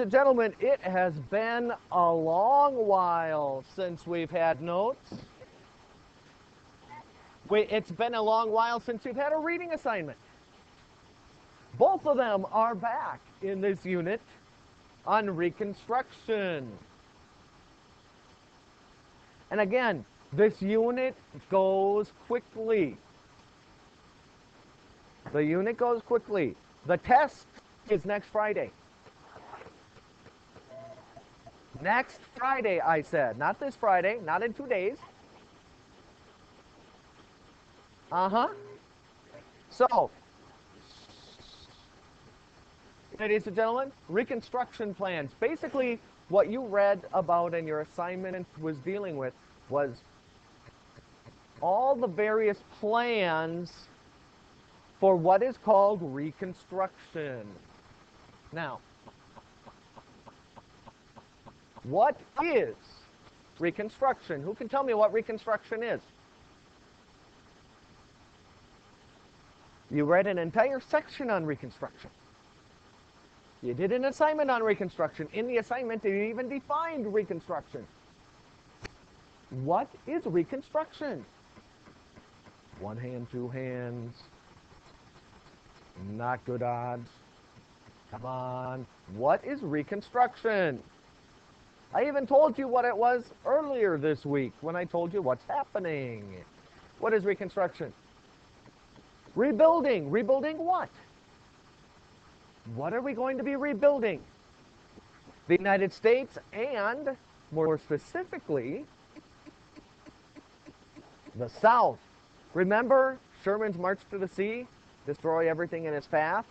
and gentlemen, it has been a long while since we've had notes. It's been a long while since we've had a reading assignment. Both of them are back in this unit on Reconstruction. And again, this unit goes quickly. The unit goes quickly. The test is next Friday. Next Friday, I said. Not this Friday, not in 2 days. So, ladies and gentlemen, Reconstruction Plans. Basically, what you read about and your assignment was dealing with was all the various plans for what is called Reconstruction. Now, what is Reconstruction? Who can tell me what Reconstruction is? You read an entire section on Reconstruction. You did an assignment on Reconstruction. In the assignment, you even defined Reconstruction. What is Reconstruction? One hand, two hands. Not good odds. Come on. What is Reconstruction? I even told you what it was earlier this week when I told you what's happening. What is Reconstruction? Rebuilding. Rebuilding what? What are we going to be rebuilding? The United States and, more specifically, the South. Remember Sherman's march to the sea? Destroy everything in its path?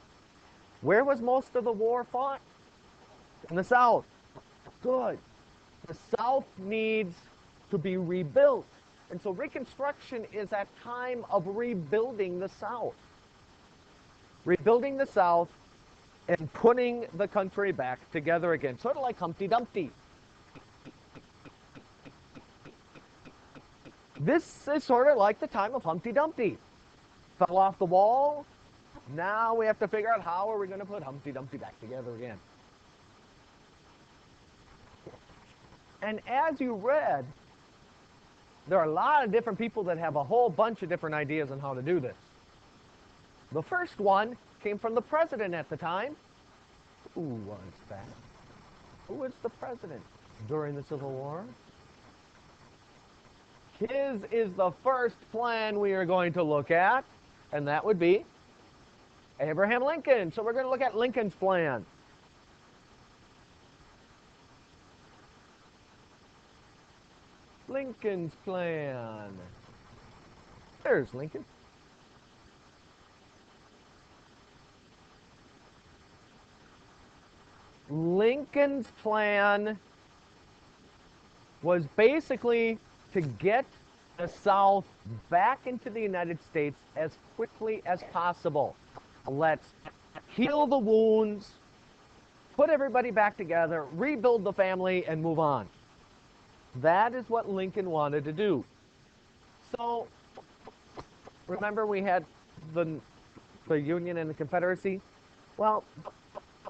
Where was most of the war fought? In the South. Good. The South needs to be rebuilt. And so Reconstruction is that time of rebuilding the South. Rebuilding the South and putting the country back together again. Sort of like Humpty Dumpty. This is sort of like the time of Humpty Dumpty. Fell off the wall. Now we have to figure out how are we going to put Humpty Dumpty back together again. And as you read, there are a lot of different people that have a whole bunch of different ideas on how to do this. The first one came from the president at the time. Who was that? Who was the president during the Civil War? His is the first plan we are going to look at, and that would be Abraham Lincoln. So we're going to look at Lincoln's plan. Lincoln's plan. There's Lincoln. Lincoln's plan was basically to get the South back into the United States as quickly as possible. Let's heal the wounds, put everybody back together, rebuild the family, and move on. That is what Lincoln wanted to do. So, remember we had the Union and the Confederacy? Well,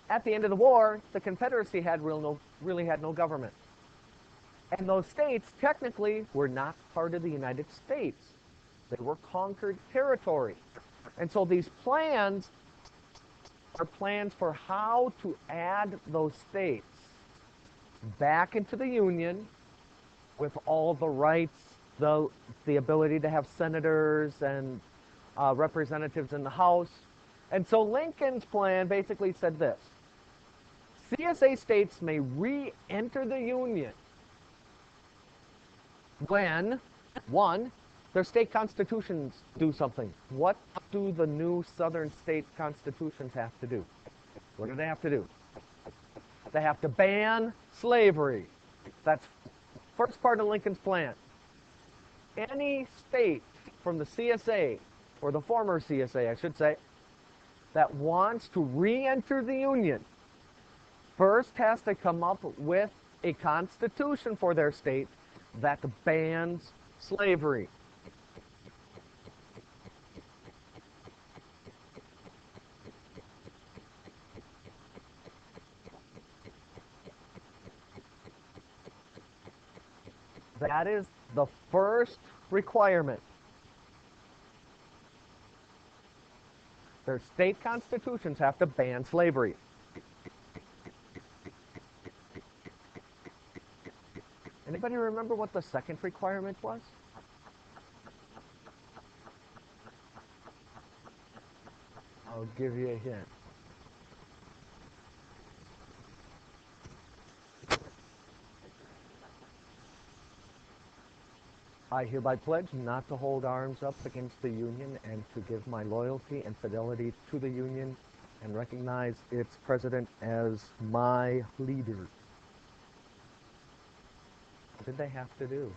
at the end of the war, the Confederacy had really had no government. And those states, technically, were not part of the United States. They were conquered territory. And so these plans are plans for how to add those states back into the Union with all the rights, the ability to have senators and representatives in the House. And so Lincoln's plan basically said this. CSA states may re-enter the Union when, one, their state constitutions do something. What do the new southern state constitutions have to do? What do they have to do? They have to ban slavery. That's first part of Lincoln's plan. Any state from the CSA, or the former CSA, I should say, that wants to re-enter the Union first has to come up with a constitution for their state that bans slavery. That is the first requirement. Their state constitutions have to ban slavery. Anybody remember what the second requirement was? I'll give you a hint. I hereby pledge not to hold arms up against the Union and to give my loyalty and fidelity to the Union and recognize its president as my leader. What did they have to do?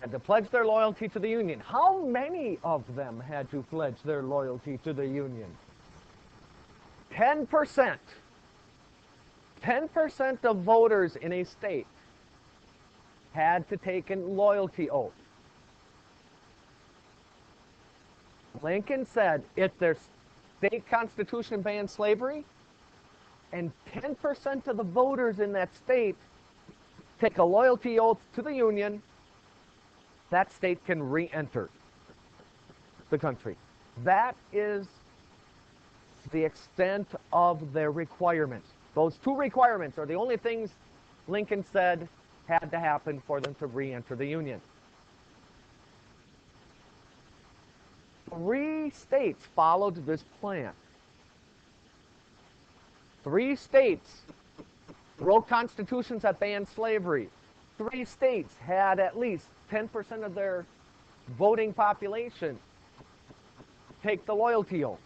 Had to pledge their loyalty to the Union. How many of them had to pledge their loyalty to the Union? 10%. 10% of voters in a state had to take a loyalty oath. Lincoln said if their state constitution banned slavery and 10% of the voters in that state take a loyalty oath to the Union, that state can re-enter the country. That is the extent of their requirements. Those two requirements are the only things Lincoln said had to happen for them to re-enter the Union. 3 states followed this plan. 3 states wrote constitutions that banned slavery. 3 states had at least 10% of their voting population take the loyalty oath.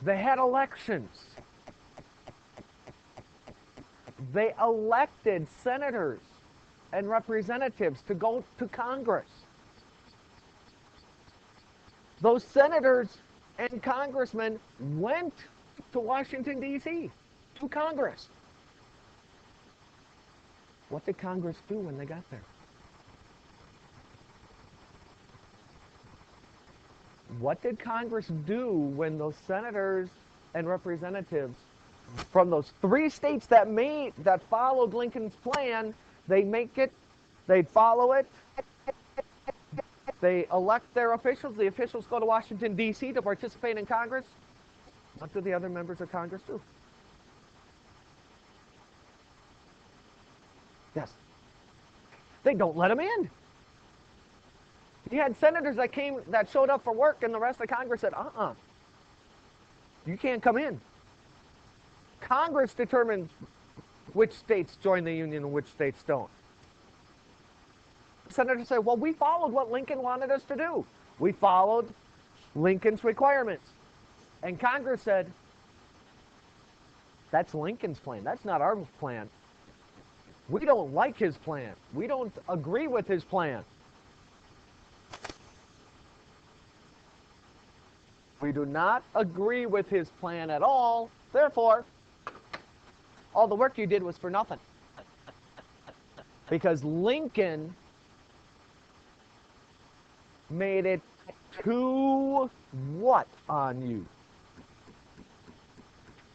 They had elections. They elected senators and representatives to go to Congress. Those senators and congressmen went to Washington, D.C., to Congress. What did Congress do when they got there? What did Congress do when those senators and representatives from those 3 states that followed Lincoln's plan, they follow it, they elect their officials, the officials go to Washington, D.C. to participate in Congress? What do the other members of Congress do? Yes. They don't let them in. You had senators that showed up for work, and the rest of Congress said, you can't come in. Congress determines which states join the Union and which states don't. Senators say, well, we followed what Lincoln wanted us to do. We followed Lincoln's requirements. And Congress said, that's Lincoln's plan. That's not our plan. We don't like his plan. We don't agree with his plan. We do not agree with his plan at all. Therefore, all the work you did was for nothing. Because Lincoln made it too what on you?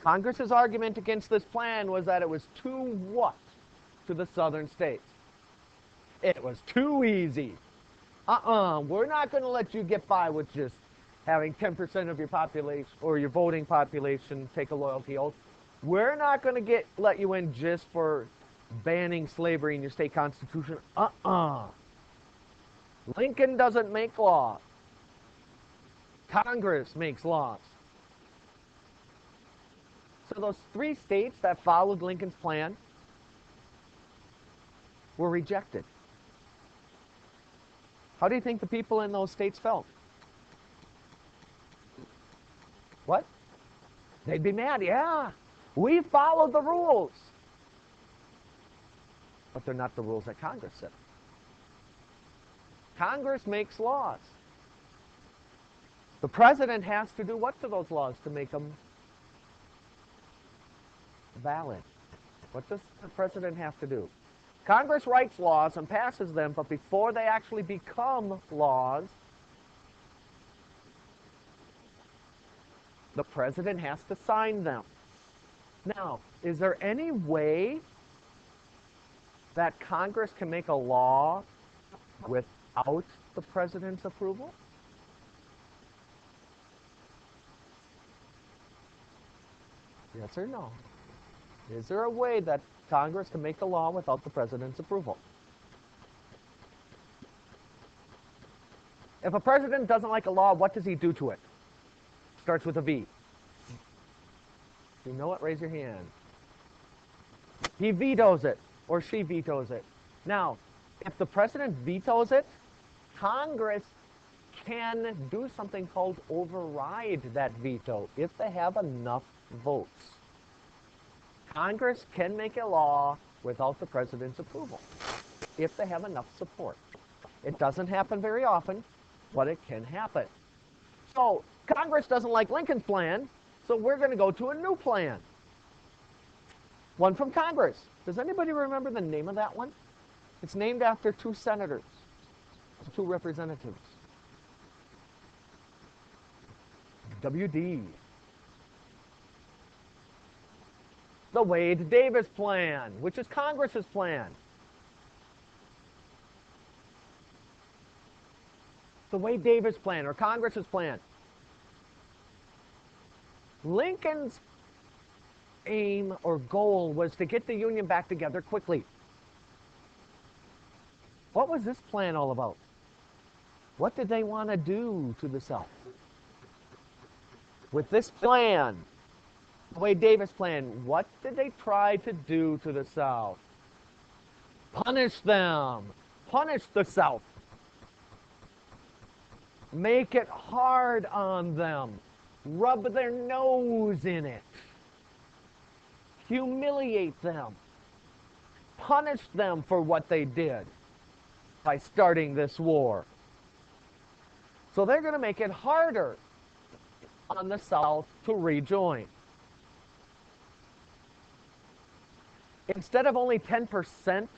Congress's argument against this plan was that it was too what to the southern states? It was too easy. We're not going to let you get by with just having 10% of your population or your voting population take a loyalty oath. We're not going to let you in just for banning slavery in your state constitution. Lincoln doesn't make laws. Congress makes laws. So those 3 states that followed Lincoln's plan were rejected. How do you think the people in those states felt? What? They'd be mad. Yeah, we followed the rules. But they're not the rules that Congress set. Congress makes laws. The president has to do what to those laws to make them valid? What does the president have to do? Congress writes laws and passes them, but before they actually become laws, The president has to sign them. Now, is there any way that Congress can make a law without the president's approval? Yes or no? Is there a way that Congress can make a law without the president's approval? If a president doesn't like a law, what does he do to it? Starts with a V. You know it? Raise your hand. He vetoes it, or she vetoes it. Now, if the president vetoes it, Congress can do something called override that veto if they have enough votes. Congress can make a law without the president's approval if they have enough support. It doesn't happen very often, but it can happen. So Congress doesn't like Lincoln's plan, so we're going to go to a new plan. One from Congress. Does anybody remember the name of that one? It's named after two senators, two representatives. WD. The Wade-Davis plan, which is Congress's plan. The Wade-Davis plan, or Congress's plan. Lincoln's aim or goal was to get the Union back together quickly. What was this plan all about? What did they want to do to the South? With this plan, the Wade-Davis plan, what did they try to do to the South? Punish them. Punish the South. Make it hard on them. Rub their nose in it. Humiliate them. Punish them for what they did by starting this war. So they're going to make it harder on the South to rejoin. Instead of only 10%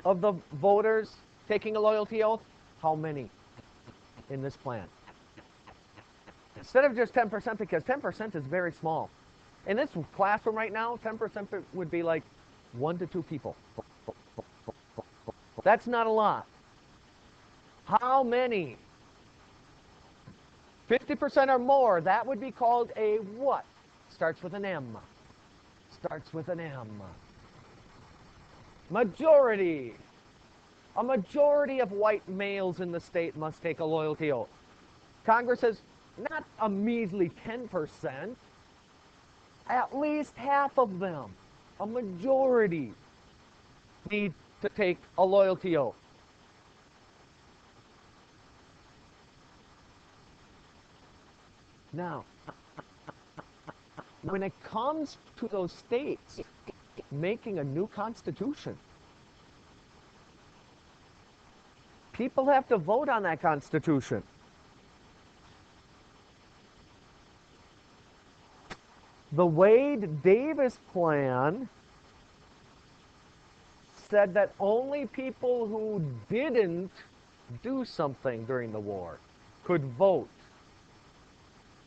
of the voters taking a loyalty oath, how many in this plan? Instead of just 10%, because 10% is very small. In this classroom right now, 10% would be like 1 to 2 people. That's not a lot. How many? 50% or more, that would be called a what? Starts with an M. Starts with an M. Majority. A majority of white males in the state must take a loyalty oath. Congress says not a measly 10%, at least half of them, a majority, need to take a loyalty oath. Now, when it comes to those states making a new constitution, people have to vote on that constitution. The Wade-Davis plan said that only people who didn't do something during the war could vote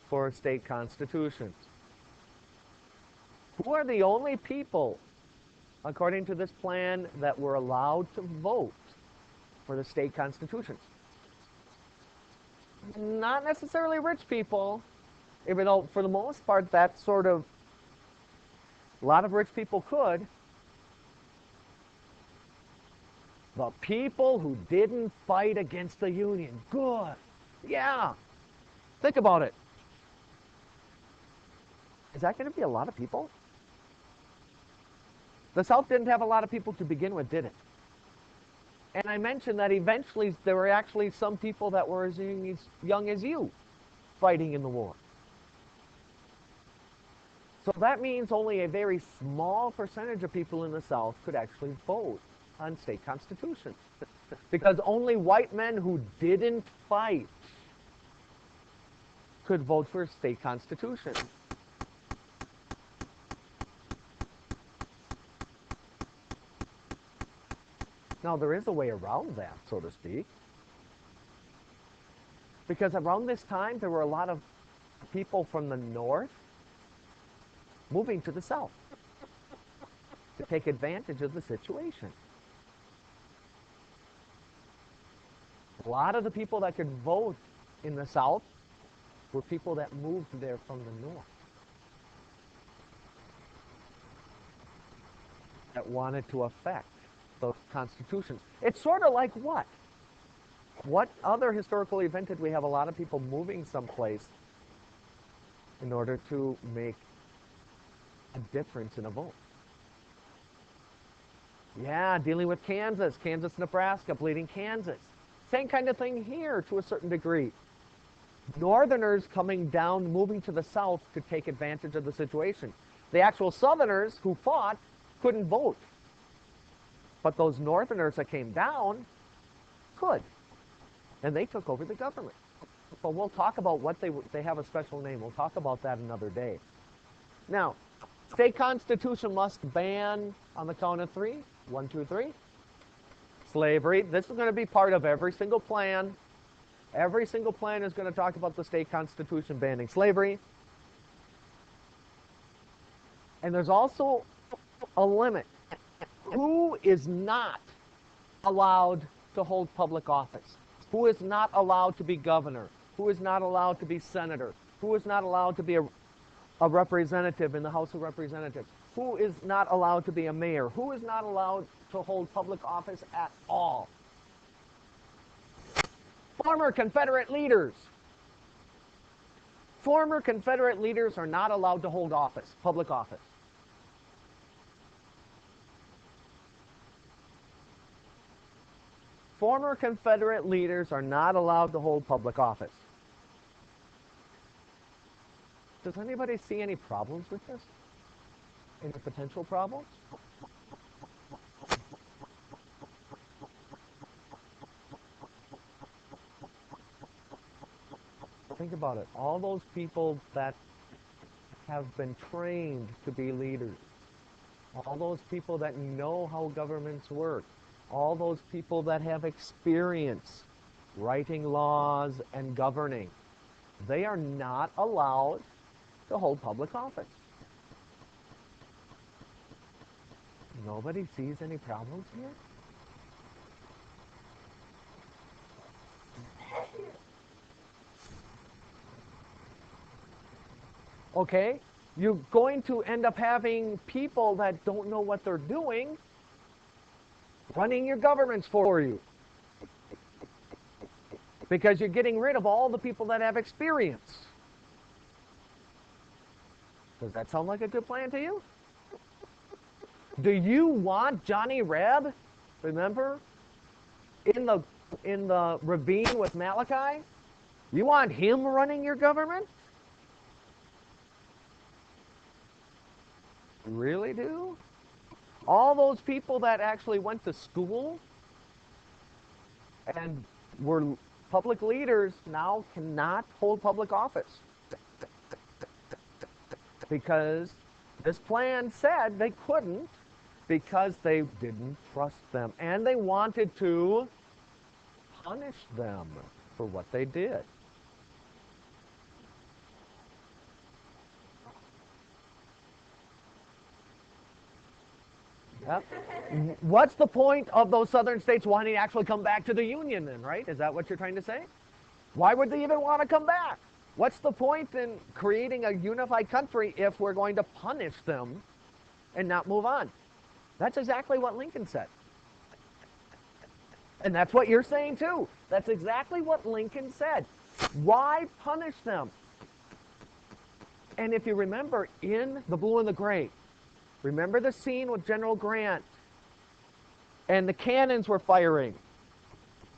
for a state constitution. Who are the only people, according to this plan, that were allowed to vote for the state constitutions? Not necessarily rich people, even though for the most part that sort of, a lot of rich people could. The people who didn't fight against the Union. Good. Yeah. Think about it. Is that going to be a lot of people? The South didn't have a lot of people to begin with, did it? And I mentioned that eventually there were actually some people that were as young as you fighting in the war. So that means only a very small percentage of people in the South could actually vote on state constitutions. Because only white men who didn't fight could vote for a state constitution. Now, there is a way around that, so to speak. Because around this time, there were a lot of people from the north moving to the south to take advantage of the situation. A lot of the people that could vote in the south were people that moved there from the north, that wanted to affect those constitutions. It's sort of like what? What other historical event did we have a lot of people moving someplace in order to make a difference in a vote? Yeah, dealing with Kansas, Nebraska, bleeding Kansas. Same kind of thing here to a certain degree. Northerners coming down, moving to the south to take advantage of the situation. The actual Southerners who fought couldn't vote. But those Northerners that came down could. And they took over the government. But we'll talk about what they have a special name. We'll talk about that another day. Now, state constitution must ban, on the count of three. 1, 2, 3. Slavery. This is going to be part of every single plan. Every single plan is going to talk about the state constitution banning slavery. And there's also a limit. Who is not allowed to hold public office? Who is not allowed to be governor? Who is not allowed to be senator? Who is not allowed to be a representative in the House of Representatives? Who is not allowed to be a mayor? Who is not allowed to hold public office at all? Former Confederate leaders. Former Confederate leaders are not allowed to hold office, public office. Former Confederate leaders are not allowed to hold public office. Does anybody see any problems with this? Any potential problems? Think about it. All those people that have been trained to be leaders, all those people that know how governments work, all those people that have experience writing laws and governing, they are not allowed to hold public office. Nobody sees any problems here? Okay, you're going to end up having people that don't know what they're doing running your governments for you, because you're getting rid of all the people that have experience. Does that sound like a good plan to you? Do you want Johnny Reb, remember, in the ravine with Malachi? You want him running your government? Really do? All those people that actually went to school and were public leaders now cannot hold public office, because this plan said they couldn't, because they didn't trust them and they wanted to punish them for what they did. Yep. What's the point of those southern states wanting to actually come back to the Union then, right? Is that what you're trying to say? Why would they even want to come back? What's the point in creating a unified country if we're going to punish them and not move on? That's exactly what Lincoln said. And that's what you're saying too. That's exactly what Lincoln said. Why punish them? And if you remember in The Blue and the Gray, remember the scene with General Grant and the cannons were firing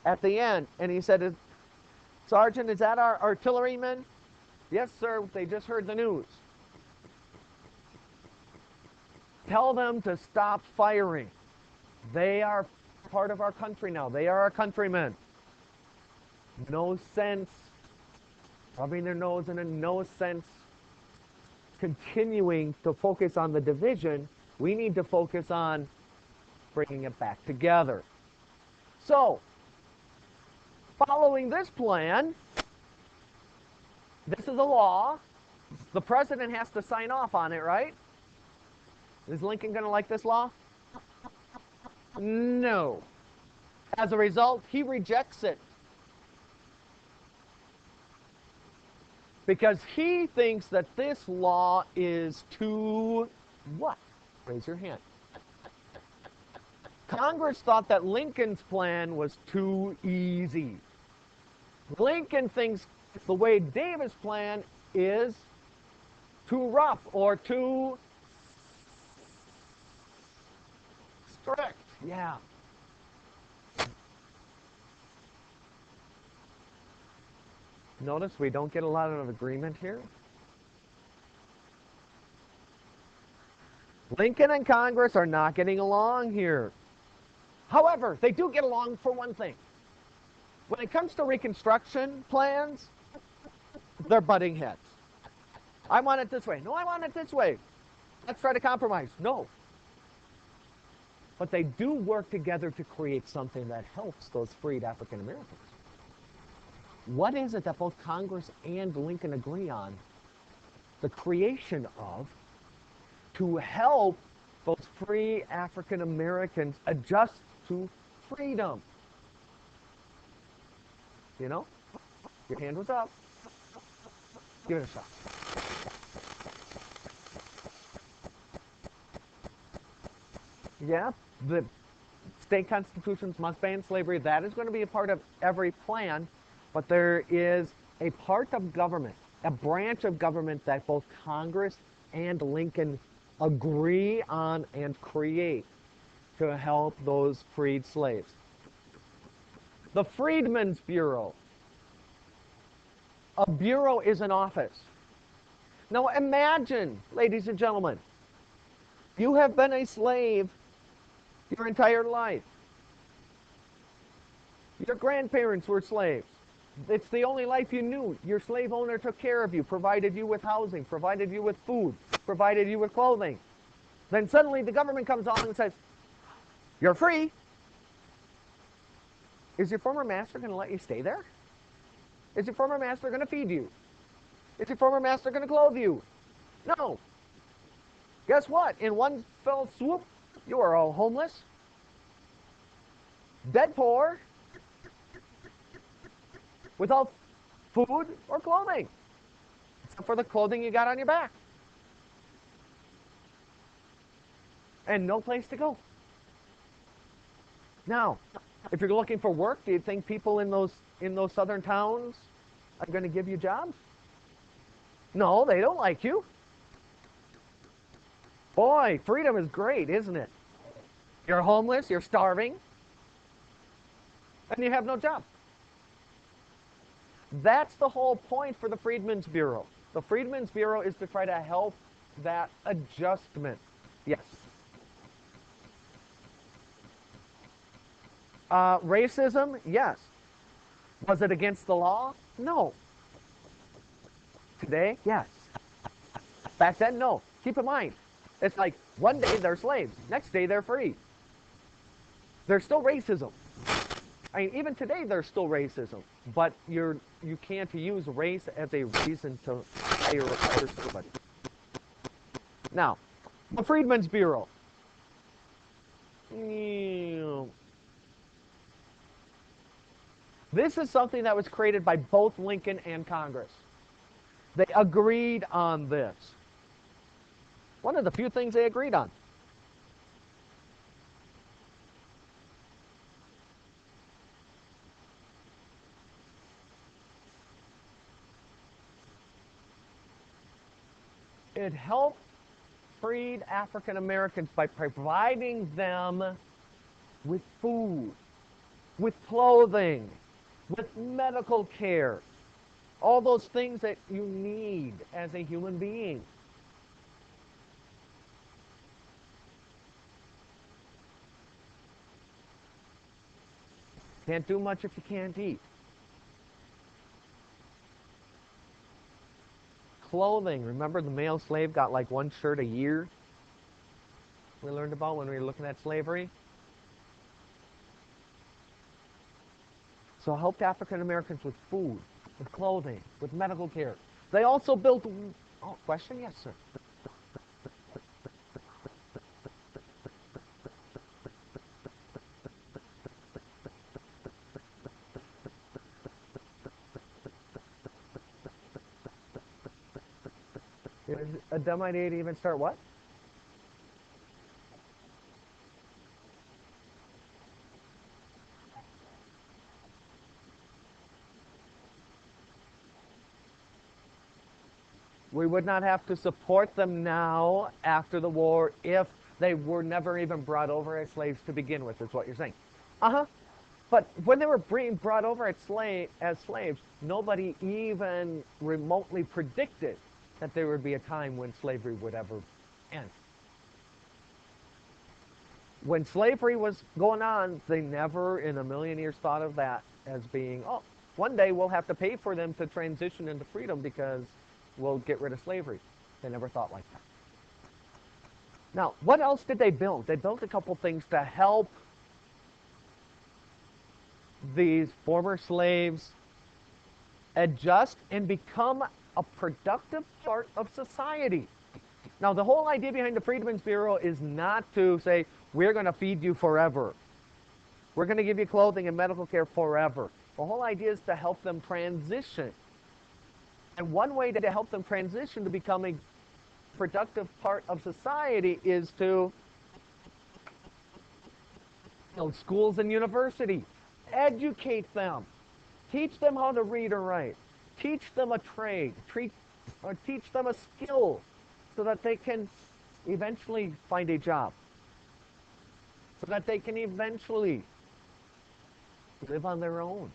at the end, and he said, "Sergeant, is that our artillerymen?" "Yes, sir, they just heard the news." "Tell them to stop firing. They are part of our country now. They are our countrymen." No sense rubbing their nose in it, no sense continuing to focus on the division. We need to focus on bringing it back together. So, following this plan, this is a law The president has to sign off on it, right? Is Lincoln going to like this law? No. As a result, he rejects it. Because he thinks that this law is too what? Raise your hand. Congress thought that Lincoln's plan was too easy. Lincoln thinks the Wade Davis plan is too rough or too strict. Yeah. Notice we don't get a lot of agreement here. Lincoln and Congress are not getting along here. However, they do get along for one thing. When it comes to Reconstruction plans, they're butting heads. I want it this way. No, I want it this way. Let's try to compromise. No. But they do work together to create something that helps those freed African Americans. What is it that both Congress and Lincoln agree on? The creation of, to help those free African Americans adjust to freedom. You know? Your hand was up. Give it a shot. Yeah, the state constitutions must ban slavery. That is going to be a part of every plan, but there is a part of government, a branch of government that both Congress and Lincoln agree on and create to help those freed slaves. The Freedmen's Bureau. A bureau is an office. Now imagine, ladies and gentlemen, you have been a slave your entire life. Your grandparents were slaves. It's the only life you knew. Your slave owner took care of you, provided you with housing, provided you with food, provided you with clothing. Then suddenly the government comes along and says, you're free. Is your former master going to let you stay there? Is your former master going to feed you? Is your former master going to clothe you? No. Guess what? In one fell swoop, you are all homeless, dead poor, without food or clothing, except for the clothing you got on your back. And no place to go. Now, if you're looking for work, do you think people in those southern towns are going to give you jobs? No, they don't like you. Boy, freedom is great, isn't it? You're homeless, you're starving, and you have no job. That's the whole point for the Freedmen's Bureau. The Freedmen's Bureau is to try to help that adjustment. Yes. Racism? Yes. Was it against the law? No. Today? Yes. Back then? No. Keep in mind, it's like one day they're slaves, next day they're free. There's still racism. I mean, even today there's still racism, but you can't use race as a reason to fire somebody. Now, the Freedmen's Bureau. This is something that was created by both Lincoln and Congress. They agreed on this. One of the few things they agreed on. It helped freed African Americans by providing them with food, with clothing, with medical care, all those things that you need as a human being. Can't do much if you can't eat. Clothing. Remember the male slave got like one shirt a year? We learned about when we were looking at slavery. So helped African Americans with food, with clothing, with medical care. They also built Oh, question? Yes, sir. Is a dumb idea to even start what? We would not have to support them now after the war if they were never even brought over as slaves to begin with, is what you're saying. Uh-huh. But when they were being brought over as slaves, nobody even remotely predicted that there would be a time when slavery would ever end. When slavery was going on, they never in a million years thought of that as being, oh, one day we'll have to pay for them to transition into freedom because we'll get rid of slavery. They never thought like that. Now, what else did they build? They built a couple things to help these former slaves adjust and become a productive part of society. Now, the whole idea behind the Freedmen's Bureau is not to say, we're going to feed you forever. We're going to give you clothing and medical care forever. The whole idea is to help them transition. And one way to help them transition to become a productive part of society is to build schools and universities, educate them, teach them how to read or write, teach them a trade, teach them a skill so that they can eventually find a job, so that they can eventually live on their own.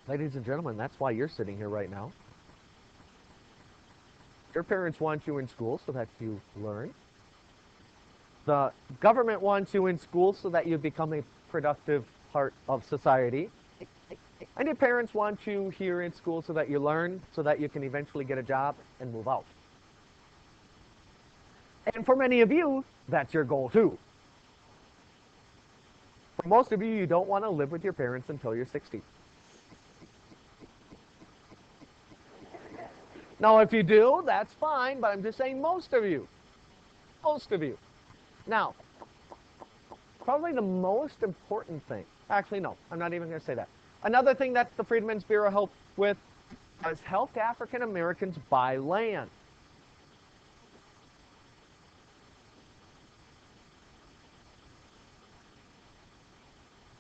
Ladies and gentlemen, that's why you're sitting here right now. Your parents want you in school so that you learn. The government wants you in school so that you become a productive part of society. And your parents want you here in school so that you learn, so that you can eventually get a job and move out. And for many of you, that's your goal too. For most of you, you don't want to live with your parents until you're 60. Now, if you do, that's fine, but I'm just saying most of you. Most of you. Now, probably the most important thing, actually, no, I'm not even going to say that. Another thing that the Freedmen's Bureau helped with is helped African Americans buy land.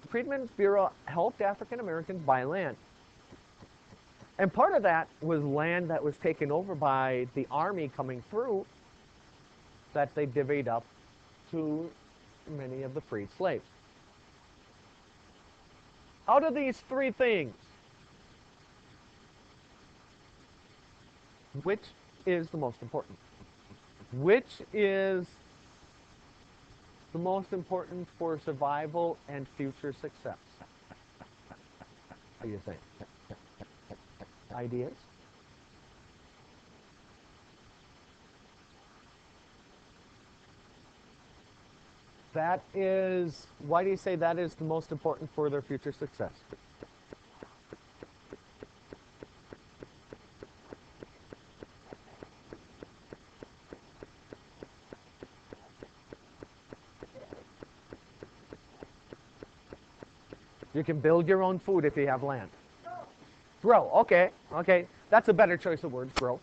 The Freedmen's Bureau helped African Americans buy land. And part of that was land that was taken over by the army coming through that they divvied up to many of the freed slaves. Out of these three things, which is the most important? Which is the most important for survival and future success? What do you think? Ideas? That is, why do you say that is the most important for their future success? You can build your own food if you have land. Grow, okay, okay. That's a better choice of words, grow.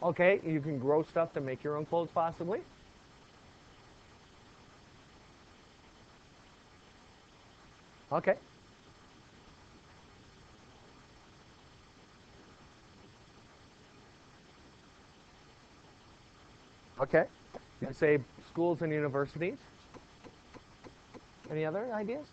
Okay, you can grow stuff to make your own clothes possibly. Okay. Okay. You say schools and universities. Any other ideas?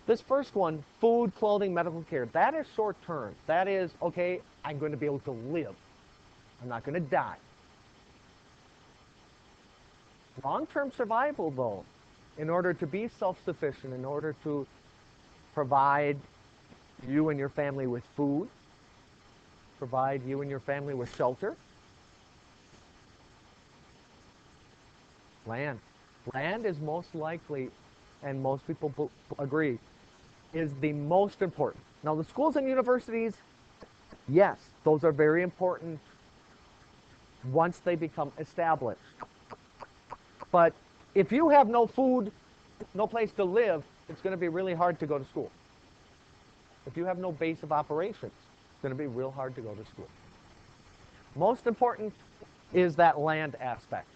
This first one, food, clothing, medical care, that is short term. That is, okay, I'm going to be able to live. I'm not going to die. Long-term survival, though, in order to be self-sufficient, in order to provide you and your family with food, provide you and your family with shelter, Land. Land is most likely, and most people agree, is the most important. Now, the schools and universities, yes, those are very important once they become established. But if you have no food, no place to live, it's going to be really hard to go to school. If you have no base of operations, it's going to be real hard to go to school. Most important is that land aspect.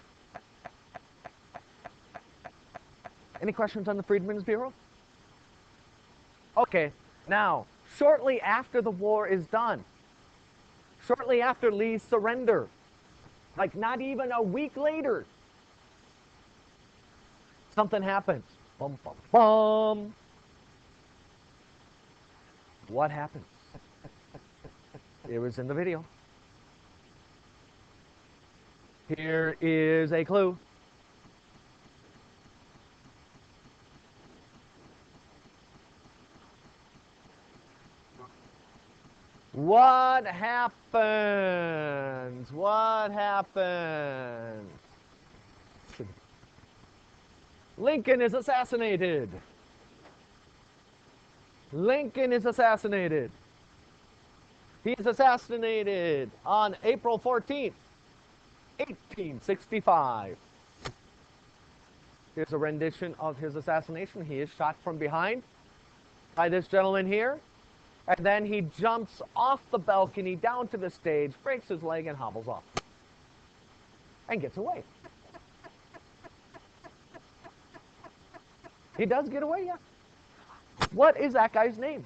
Any questions on the Freedmen's Bureau? Okay, now, shortly after the war is done, shortly after Lee's surrender, like not even a week later, something happens. Bum, bum, bum. What happens? It was in the video. Here is a clue. What happens? What happens? Lincoln is assassinated. Lincoln is assassinated. He is assassinated on April 14th, 1865. Here's a rendition of his assassination. He is shot from behind by this gentleman here. And then he jumps off the balcony down to the stage, breaks his leg, and hobbles off. And gets away. He does get away, yeah. What is that guy's name?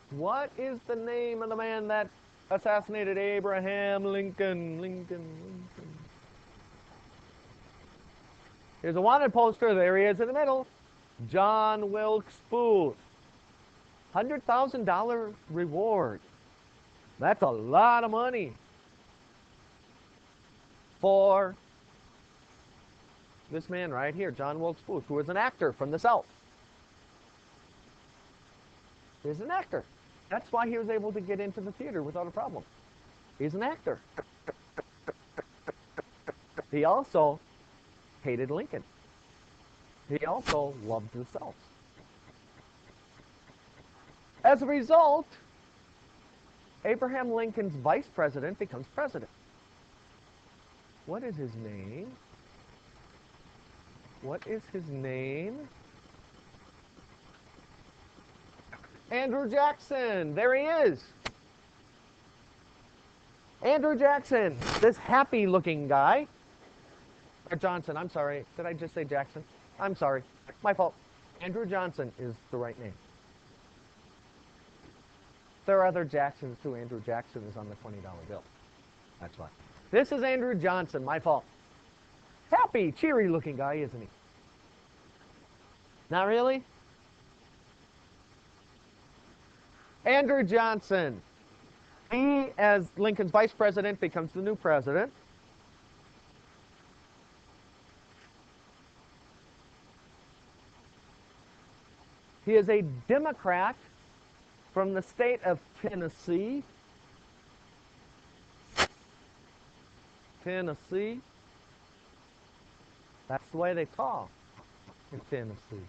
What is the name of the man that assassinated Abraham Lincoln? Lincoln. Here's a wanted poster. There he is in the middle. John Wilkes Booth. $100,000 reward. That's a lot of money for this man right here, John Wilkes Booth, who is an actor from the South. He's an actor. That's why he was able to get into the theater without a problem. He's an actor. He also hated Lincoln. He also loved the South. As a result, Abraham Lincoln's vice president becomes president. What is his name? What is his name? Andrew Jackson. There he is. Andrew Jackson, this happy-looking guy. Or Johnson, I'm sorry. Did I just say Jackson? I'm sorry. My fault. Andrew Johnson is the right name. There are other Jacksons too. Andrew Jackson is on the $20 bill. That's why. This is Andrew Johnson. My fault. Happy, cheery-looking guy, isn't he? Not really? Andrew Johnson. He, as Lincoln's vice president, becomes the new president. He is a Democrat from the state of Tennessee. Tennessee. That's the way they talk in Tennessee.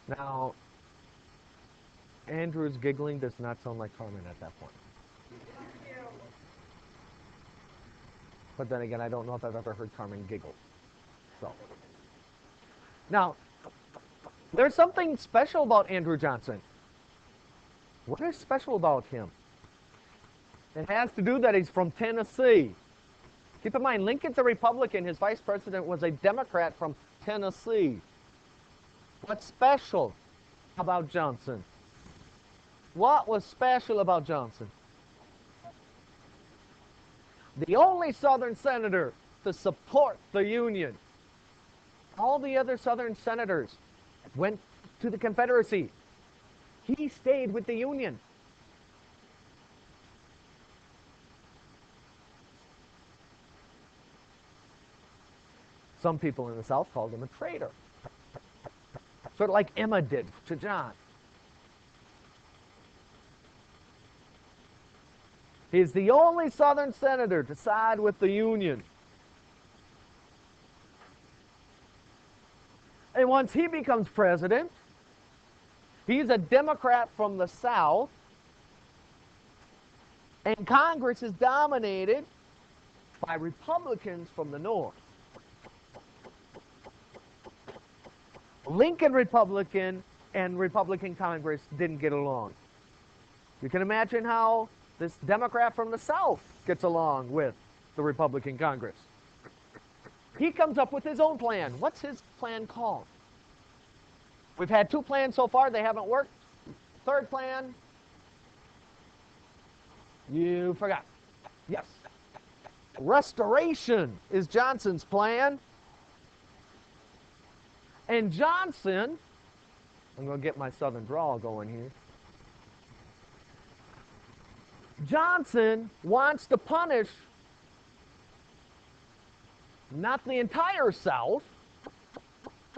Now, Andrew's giggling does not sound like Carmen at that point. But then again, I don't know if I've ever heard Carmen giggle. So, now, there's something special about Andrew Johnson. What is special about him? It has to do that he's from Tennessee. Keep in mind, Lincoln's a Republican. His vice president was a Democrat from Tennessee. What's special about Johnson? What was special about Johnson? The only Southern senator to support the Union. All the other Southern senators went to the Confederacy. He stayed with the Union. Some people in the South called him a traitor. Sort of like Emma did to John. He's the only Southern senator to side with the Union. And once he becomes president, he's a Democrat from the South, and Congress is dominated by Republicans from the North. Lincoln Republican and Republican Congress didn't get along. You can imagine how this Democrat from the South gets along with the Republican Congress. He comes up with his own plan. What's his plan called? We've had 2 plans so far. They haven't worked. Third plan, you forgot. Yes. Restoration is Johnson's plan. And Johnson, I'm going to get my Southern drawl going here. Johnson wants to punish not the entire South,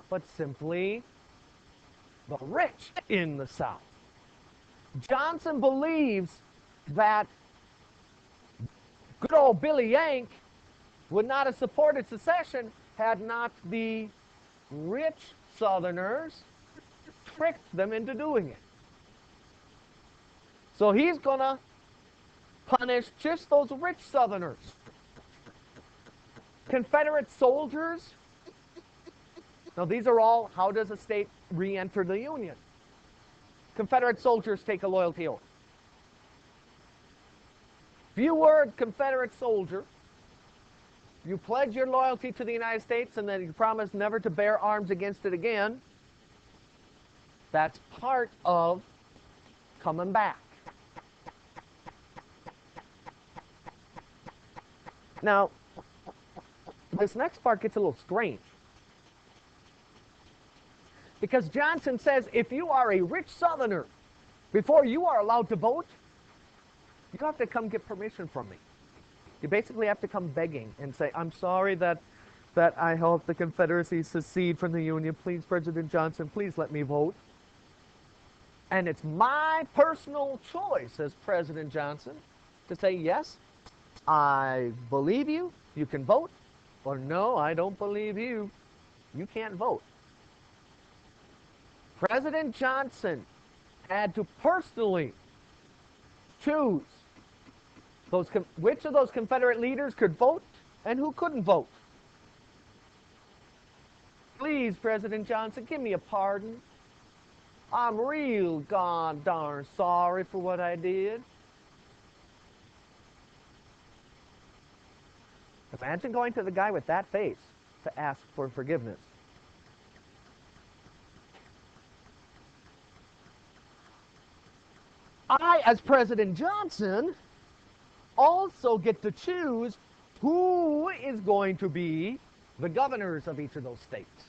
but simply the rich in the South. Johnson believes that good old Billy Yank would not have supported secession had not the rich Southerners tricked them into doing it. So he's going to punish just those rich Southerners. Confederate soldiers. Now these are all, how does a state re-enter the Union? Confederate soldiers take a loyalty oath. If you were a Confederate soldier, you pledge your loyalty to the United States and then you promise never to bear arms against it again, that's part of coming back. Now, this next part gets a little strange. Because Johnson says if you are a rich Southerner, before you are allowed to vote, you have to come get permission from me. You basically have to come begging and say, I'm sorry that I helped the Confederacy secede from the Union. Please, President Johnson, please let me vote. And it's my personal choice as President Johnson to say, yes, I believe you, you can vote, or no, I don't believe you, you can't vote. President Johnson had to personally choose which of those Confederate leaders could vote and who couldn't vote. Please, President Johnson, give me a pardon. I'm real god darn sorry for what I did. Imagine going to the guy with that face to ask for forgiveness. I, as President Johnson, also get to choose who is going to be the governors of each of those states.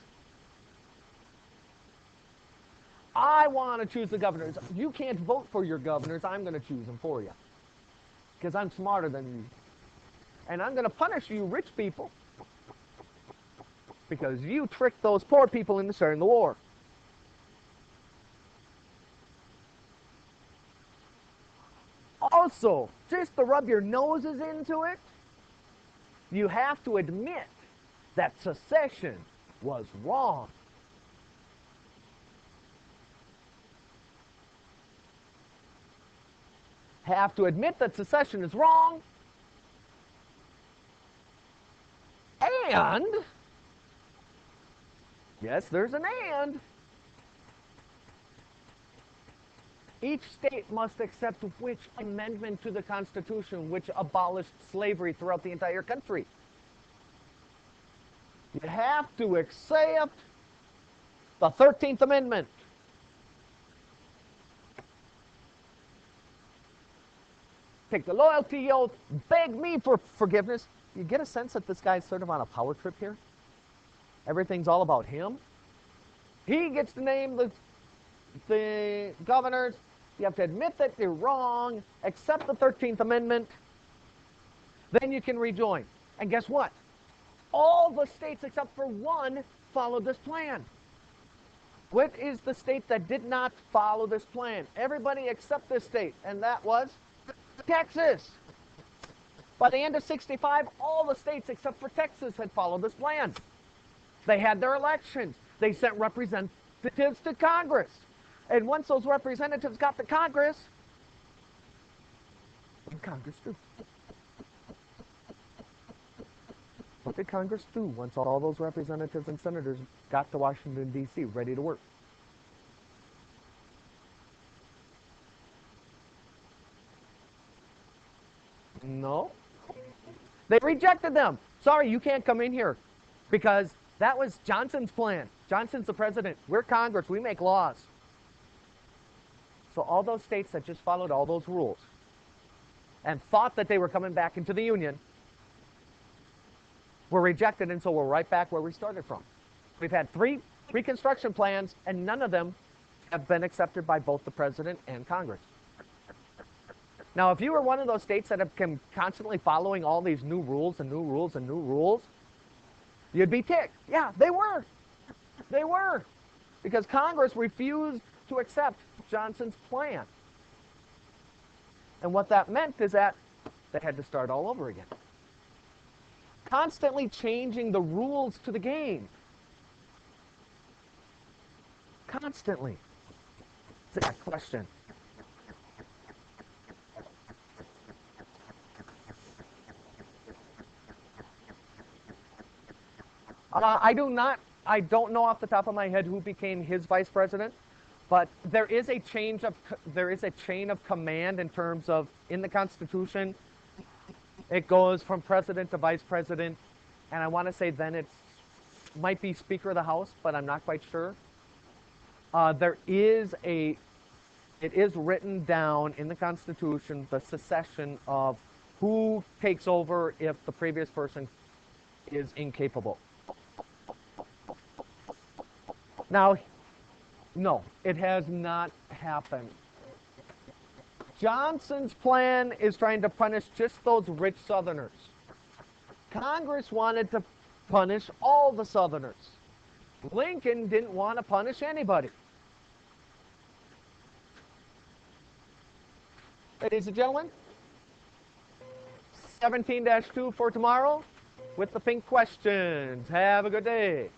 I want to choose the governors. You can't vote for your governors. I'm going to choose them for you because I'm smarter than you. And I'm going to punish you rich people because you tricked those poor people into starting the war. Also, just to rub your noses into it, you have to admit that secession was wrong. Have to admit that secession is wrong. And, yes, there's an and. Each state must accept which amendment to the Constitution which abolished slavery throughout the entire country. You have to accept the 13th Amendment. Take the loyalty oath, beg me for forgiveness. You get a sense that this guy's sort of on a power trip here? Everything's all about him. He gets to name the governors. You have to admit that you're wrong, accept the 13th Amendment, then you can rejoin. And guess what? All the states except for one followed this plan. What is the state that did not follow this plan? Everybody except this state, and that was Texas. By the end of 65, all the states except for Texas had followed this plan. They had their elections. They sent representatives to Congress. And once those representatives got to Congress, what did Congress do? What did Congress do once all those representatives and senators got to Washington, D.C., ready to work? No. They rejected them. Sorry, you can't come in here because that was Johnson's plan. Johnson's the president. We're Congress. We make laws. So all those states that just followed all those rules and thought that they were coming back into the Union were rejected, and so we're right back where we started from. We've had 3 Reconstruction plans, and none of them have been accepted by both the president and Congress. Now, if you were one of those states that have been constantly following all these new rules and new rules and new rules, you'd be ticked. Yeah, they were. They were. Because Congress refused to accept Johnson's plan. And what that meant is that they had to start all over again. Constantly changing the rules to the game. Constantly. It's a question. I don't know off the top of my head who became his vice president, but there is a chain of command in terms of, in the Constitution, it goes from president to vice president, and I want to say then it might be Speaker of the House, but I'm not quite sure. It is written down in the Constitution, the succession of who takes over if the previous person is incapable. Now, no, it has not happened. Johnson's plan is trying to punish just those rich Southerners. Congress wanted to punish all the Southerners. Lincoln didn't want to punish anybody. Ladies and gentlemen, 17-2 for tomorrow with the pink questions. Have a good day.